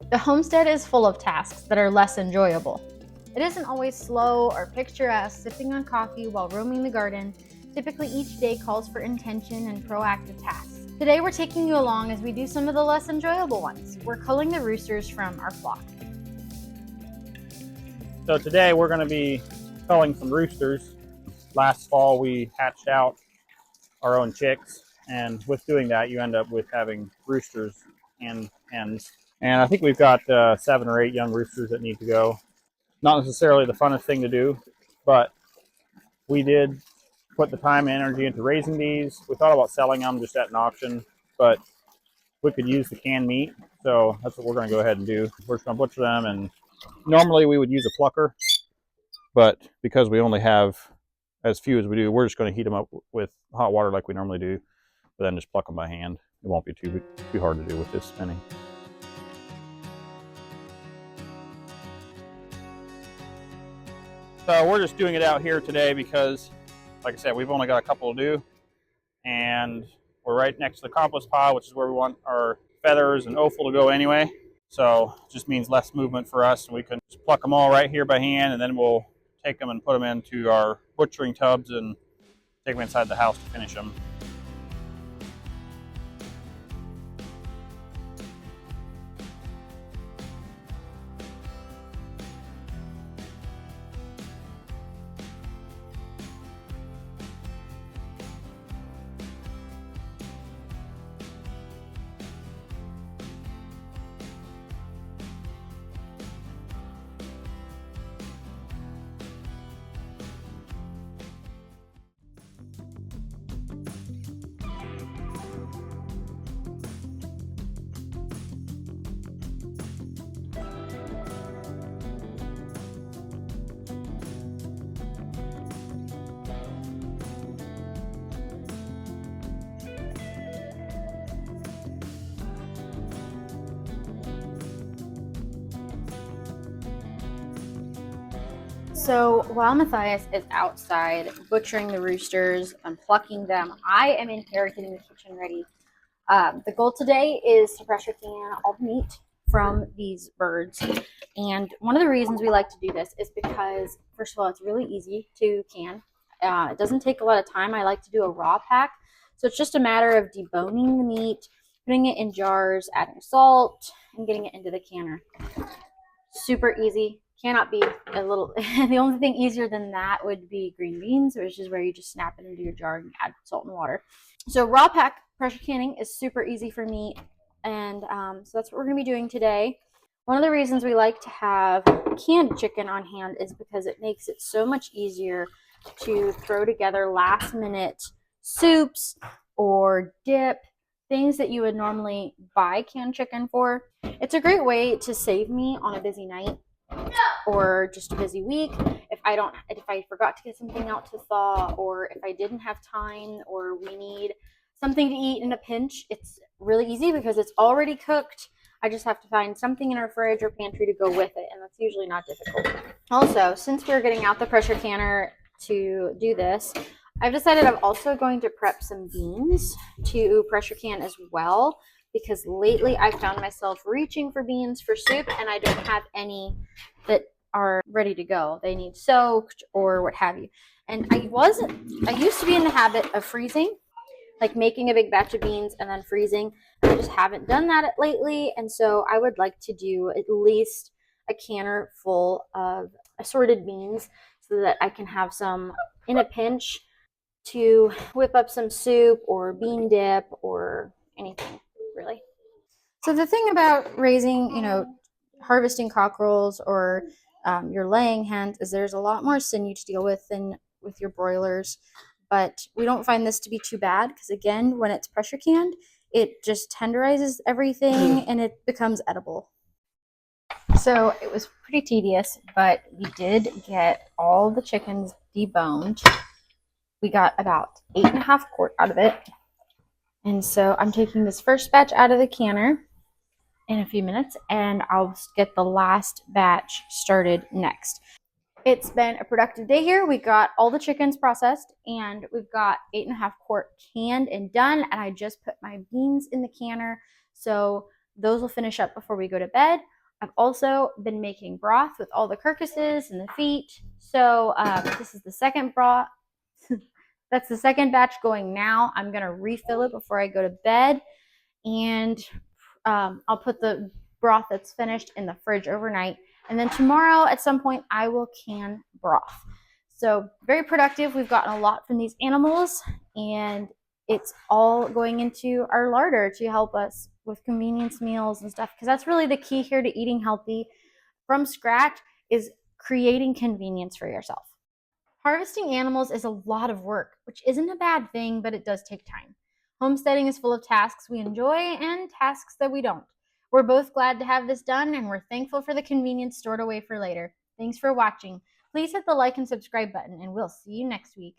The homestead is full of tasks that are less enjoyable. It isn't always slow or picturesque sipping on coffee while roaming the garden. Typically, each day calls for intention and proactive tasks. Today, we're taking you along as we do some of the less enjoyable ones. We're culling the roosters from our flock. So today we're going to be culling some roosters. Last fall we hatched out our own chicks, and with doing that you end up with having roosters and hens. And I think we've got 7 or 8 young roosters that need to go. Not necessarily the funnest thing to do, but we did put the time and energy into raising these. We thought about selling them just at an auction, but we could use the canned meat, so that's what we're going to go ahead and do. We're just going to butcher them, and normally we would use a plucker, but because we only have as few as we do, we're just going to heat them up with hot water like we normally do, but then just pluck them by hand. It won't be too hard to do with this many. So we're just doing it out here today because, like I said, we've only got a couple to do, and we're right next to the compost pile, which is where we want our feathers and offal to go anyway. So it just means less movement for us, and we can just pluck them all right here by hand, and then we'll take them and put them into our butchering tubs and take them inside the house to finish them. So while Matthias is outside butchering the roosters and plucking them, I am in here getting the kitchen ready. The goal today is to pressure can all the meat from these birds. And one of the reasons we like to do this is because, first of all, it's really easy to can. It doesn't take a lot of time. I like to do a raw pack. So it's just a matter of deboning the meat, putting it in jars, adding salt, and getting it into the canner. Super easy. Cannot be a little, the only thing easier than that would be green beans, which is where you just snap it into your jar and add salt and water. So raw pack pressure canning is super easy for me, and so that's what we're going to be doing today. One of the reasons we like to have canned chicken on hand is because it makes it so much easier to throw together last minute soups or dip, things that you would normally buy canned chicken for. It's a great way to save me on a busy night or just a busy week. If I forgot to get something out to thaw, or if I didn't have time, or we need something to eat in a pinch, it's really easy because it's already cooked. I just have to find something in our fridge or pantry to go with it, and that's usually not difficult. Also, since we're getting out the pressure canner to do this, I've decided I'm also going to prep some beans to pressure can as well, because lately I found myself reaching for beans for soup, and I don't have any that are ready to go. They need soaked or what have you. And I used to be in the habit of freezing, like making a big batch of beans and then freezing. I just haven't done that lately, and so I would like to do at least a canner full of assorted beans so that I can have some in a pinch to whip up some soup or bean dip or anything, really. So the thing about raising, harvesting cockerels or your laying hens is there's a lot more sinew to deal with than with your broilers. But we don't find this to be too bad because, again, when it's pressure canned, it just tenderizes everything and it becomes edible. So it was pretty tedious, but we did get all the chickens deboned. We got about 8.5 quarts out of it. And so I'm taking this first batch out of the canner in a few minutes, and I'll get the last batch started next. It's been a productive day here. We got all the chickens processed, and we've got 8.5 quarts canned and done, and I just put my beans in the canner, so those will finish up before we go to bed. I've also been making broth with all the carcasses and the feet. So this is the second broth. That's the second batch going now. I'm going to refill it before I go to bed. And I'll put the broth that's finished in the fridge overnight. And then tomorrow at some point, I will can broth. So very productive. We've gotten a lot from these animals, and it's all going into our larder to help us with convenience meals and stuff, because that's really the key here to eating healthy from scratch, is creating convenience for yourself. Harvesting animals is a lot of work, which isn't a bad thing, but it does take time. Homesteading is full of tasks we enjoy and tasks that we don't. We're both glad to have this done, and we're thankful for the convenience stored away for later. Thanks for watching. Please hit the like and subscribe button, and we'll see you next week.